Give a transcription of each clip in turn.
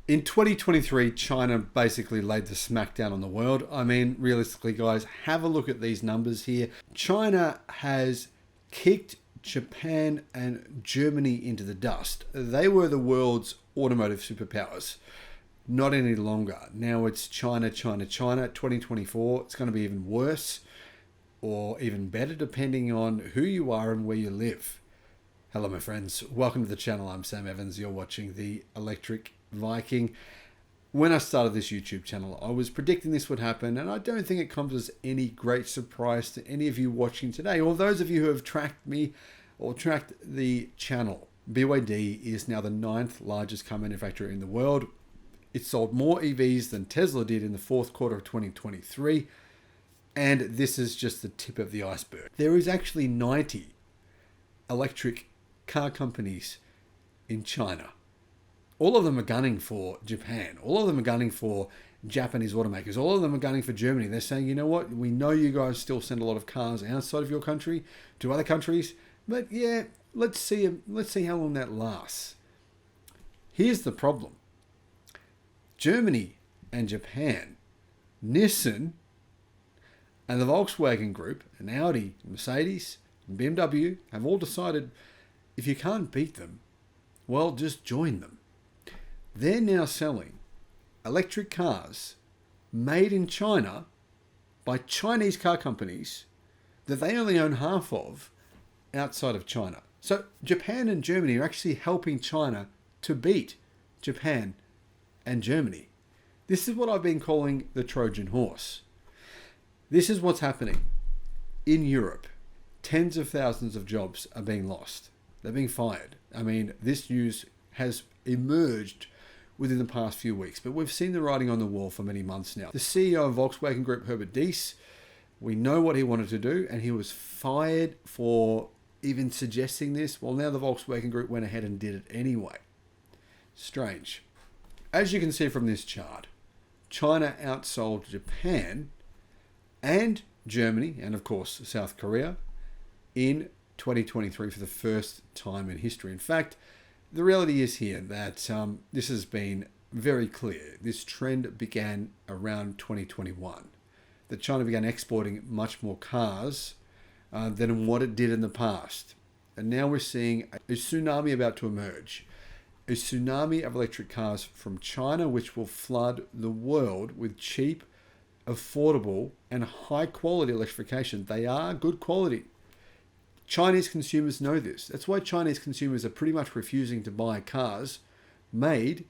In 2023, China basically laid the smackdown on the world. I mean, realistically, guys, have a look at these numbers here. China has kicked Japan and Germany into the dust. They were the world's automotive superpowers. Not any longer. Now it's China, China, China. 2024, it's going to be even worse or even better depending on who you are and where you live. Hello, my friends. Welcome to the channel. I'm Sam Evans. You're watching the Electric Viking. When I started this YouTube channel, I was predicting this would happen, and I don't think it comes as any great surprise to any of you watching today, or those of you who have tracked me or tracked the channel. BYD is now the 9th largest car manufacturer in the world. It sold more EVs than Tesla did in the fourth quarter of 2023, and this is just the tip of the iceberg. There is actually 90 electric car companies in China. All of them are gunning for Japan. All of them are gunning for Japanese automakers. All of them are gunning for Germany. They're saying, you know what? We know you guys still send a lot of cars outside of your country to other countries, but yeah, let's see how long that lasts. Here's the problem. Germany and Japan, Nissan and the Volkswagen Group, and Audi, Mercedes, and BMW have all decided if you can't beat them, well, just join them. They're now selling electric cars made in China by Chinese car companies that they only own half of outside of China. So Japan and Germany are actually helping China to beat Japan and Germany. This is what I've been calling the Trojan horse. This is what's happening in Europe. Tens of thousands of jobs are being lost. They're being fired. I mean, this news has emerged within the past few weeks, but we've seen the writing on the wall for many months now. The CEO of Volkswagen Group, Herbert Diess, we know what he wanted to do, and he was fired for even suggesting this. Well, now the Volkswagen Group went ahead and did it anyway. Strange. As you can see from this chart, China outsold Japan and Germany, and of course South Korea, in 2023 for the first time in history. In fact, the reality is here that this has been very clear. This trend began around 2021, that China began exporting much more cars than what it did in the past. And now we're seeing a tsunami about to emerge. A tsunami of electric cars from China, which will flood the world with cheap, affordable, and high quality electrification. They are good quality. Chinese consumers know this. That's why Chinese consumers are pretty much refusing to buy cars made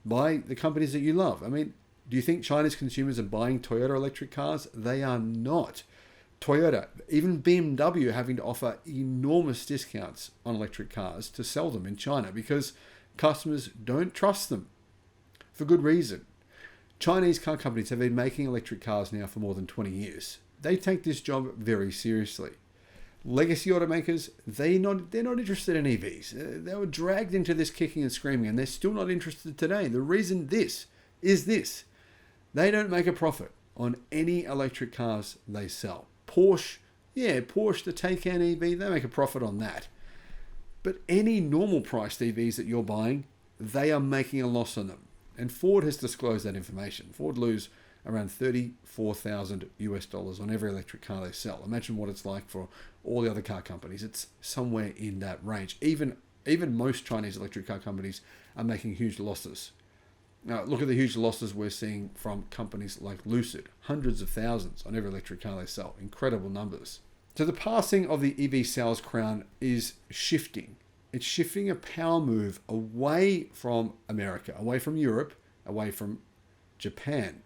by the companies that you love. I mean, do you think Chinese consumers are buying Toyota electric cars? They are not. Toyota, even BMW, having to offer enormous discounts on electric cars to sell them in China because customers don't trust them for good reason. Chinese car companies have been making electric cars now for more than 20 years. They take this job very seriously. Legacy automakers, they're not interested in EVs. They were dragged into this kicking and screaming, and they're still not interested today. The reason is this. They don't make a profit on any electric cars they sell. Porsche, the Taycan EV, they make a profit on that. But any normal priced EVs that you're buying, they are making a loss on them. And Ford has disclosed that information. Ford lose around $34,000 on every electric car they sell. Imagine what it's like for all the other car companies. It's somewhere in that range. Even most Chinese electric car companies are making huge losses. Now, look at the huge losses we're seeing from companies like Lucid. Hundreds of thousands on every electric car they sell. Incredible numbers. So the passing of the EV sales crown is shifting. It's shifting a power move away from America, away from Europe, away from Japan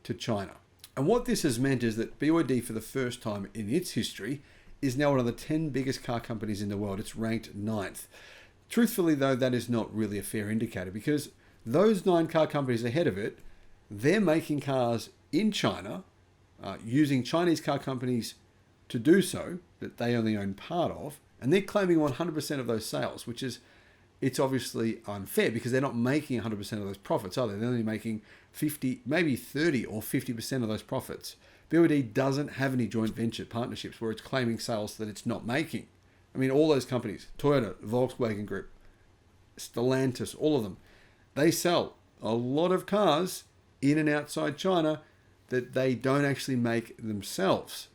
to China. And what this has meant is that BYD, for the first time in its history, is now one of the 10 biggest car companies in the world. It's ranked 9th. Truthfully, though, that is not really a fair indicator because those 9 car companies ahead of it, they're making cars in China, using Chinese car companies to do so, that they only own part of, and they're claiming 100% of those sales, which is, it's obviously unfair because they're not making 100% of those profits, are they? They're only making 50, maybe 30 or 50% of those profits. BYD doesn't have any joint venture partnerships where it's claiming sales that it's not making. I mean, all those companies, Toyota, Volkswagen Group, Stellantis, all of them, they sell a lot of cars in and outside China that they don't actually make themselves.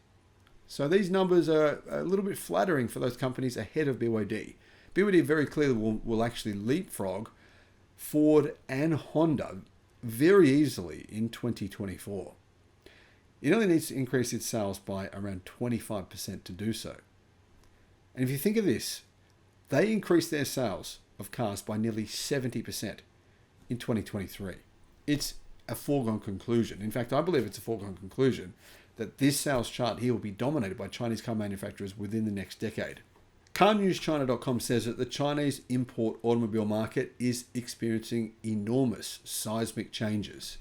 So these numbers are a little bit flattering for those companies ahead of BYD. BYD very clearly will actually leapfrog Ford and Honda very easily in 2024. It only needs to increase its sales by around 25% to do so. And if you think of this, they increased their sales of cars by nearly 70% in 2023. It's a foregone conclusion. In fact, I believe it's a foregone conclusion that this sales chart here will be dominated by Chinese car manufacturers within the next decade. CarNewsChina.com says that the Chinese import automobile market is experiencing enormous seismic changes.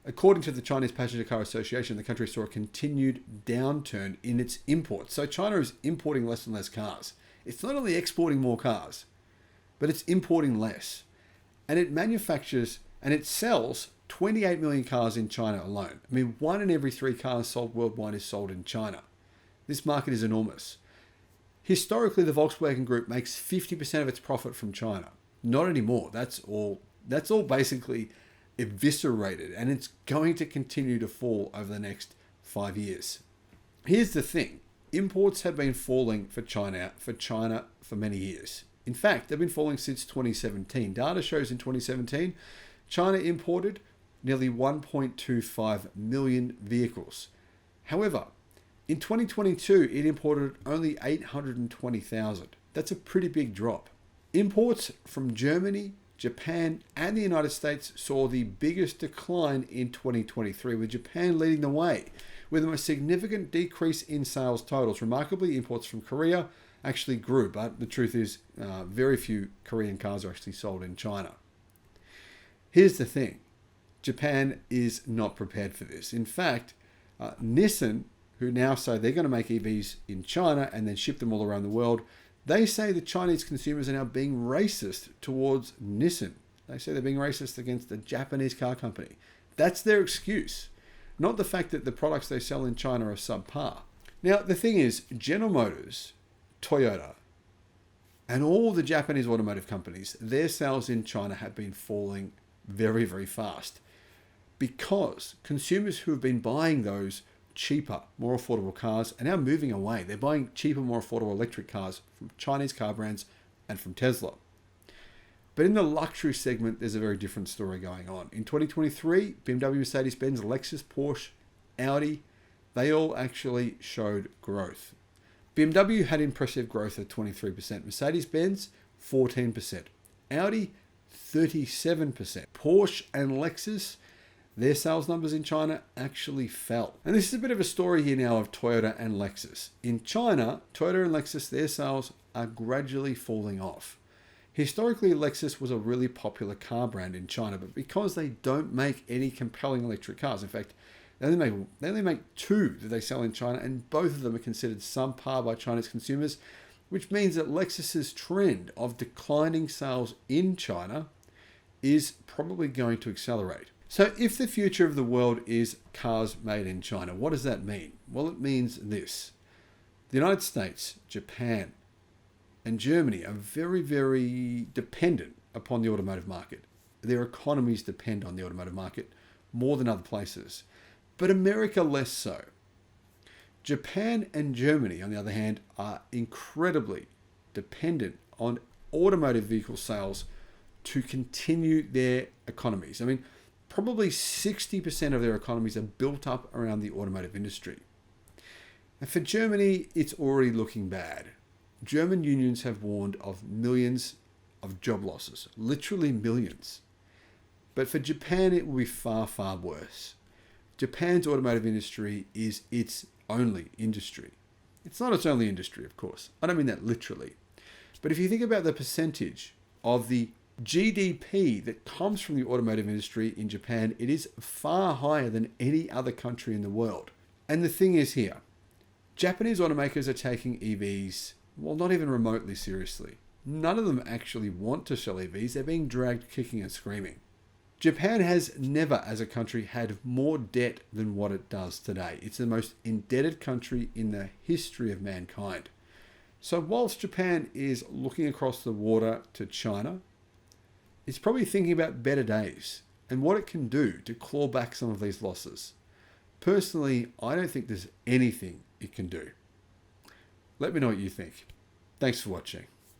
According to the Chinese Passenger Car Association, the country saw a continued downturn in its imports. So China is importing less and less cars. It's not only exporting more cars, but it's importing less. And it manufactures and it sells 28 million cars in China alone. I mean, 1 in every 3 cars sold worldwide is sold in China. This market is enormous. Historically, the Volkswagen Group makes 50% of its profit from China. Not anymore. That's all basically eviscerated, and it's going to continue to fall over the next 5 years. Here's the thing. Imports have been falling for China for many years. In fact, they've been falling since 2017. Data shows in 2017, China imported nearly 1.25 million vehicles. However, in 2022, it imported only 820,000. That's a pretty big drop. Imports from Germany, Japan, and the United States saw the biggest decline in 2023, with Japan leading the way, with a significant decrease in sales totals. Remarkably, imports from Korea actually grew, but the truth is very few Korean cars are actually sold in China. Here's the thing. Japan is not prepared for this. In fact, Nissan, who now say they're going to make EVs in China and then ship them all around the world, they say the Chinese consumers are now being racist towards Nissan. They say they're being racist against the Japanese car company. That's their excuse, not the fact that the products they sell in China are subpar. Now, the thing is, General Motors, Toyota, and all the Japanese automotive companies, their sales in China have been falling very, very fast because consumers who have been buying those cheaper, more affordable cars are now moving away. They're buying cheaper, more affordable electric cars from Chinese car brands and from Tesla. But in the luxury segment, there's a very different story going on. In 2023, BMW, Mercedes-Benz, Lexus, Porsche, Audi, they all actually showed growth. BMW had impressive growth of 23%, Mercedes-Benz 14%, Audi 37%, Porsche and Lexus, their sales numbers in China actually fell. And this is a bit of a story here now of Toyota and Lexus. In China, Toyota and Lexus, their sales are gradually falling off. Historically, Lexus was a really popular car brand in China, but because they don't make any compelling electric cars, in fact, they only make 2 that they sell in China, and both of them are considered subpar by Chinese consumers, which means that Lexus's trend of declining sales in China is probably going to accelerate. So if the future of the world is cars made in China, what does that mean? Well, it means this. The United States, Japan, and Germany are very, very dependent upon the automotive market. Their economies depend on the automotive market more than other places, but America less so. Japan and Germany, on the other hand, are incredibly dependent on automotive vehicle sales to continue their economies. I mean, probably 60% of their economies are built up around the automotive industry. And for Germany, it's already looking bad. German unions have warned of millions of job losses, literally millions. But for Japan, it will be far, far worse. Japan's automotive industry is its only industry. It's not its only industry, of course. I don't mean that literally. But if you think about the percentage of the GDP that comes from the automotive industry in Japan, it is far higher than any other country in the world. And the thing is here, Japanese automakers are taking EVs, well, not even remotely seriously. None of them actually want to sell EVs. They're being dragged kicking and screaming. Japan has never, as a country, had more debt than what it does today. It's the most indebted country in the history of mankind. So whilst Japan is looking across the water to China, it's probably thinking about better days and what it can do to claw back some of these losses. Personally, I don't think there's anything it can do. Let me know what you think. Thanks for watching.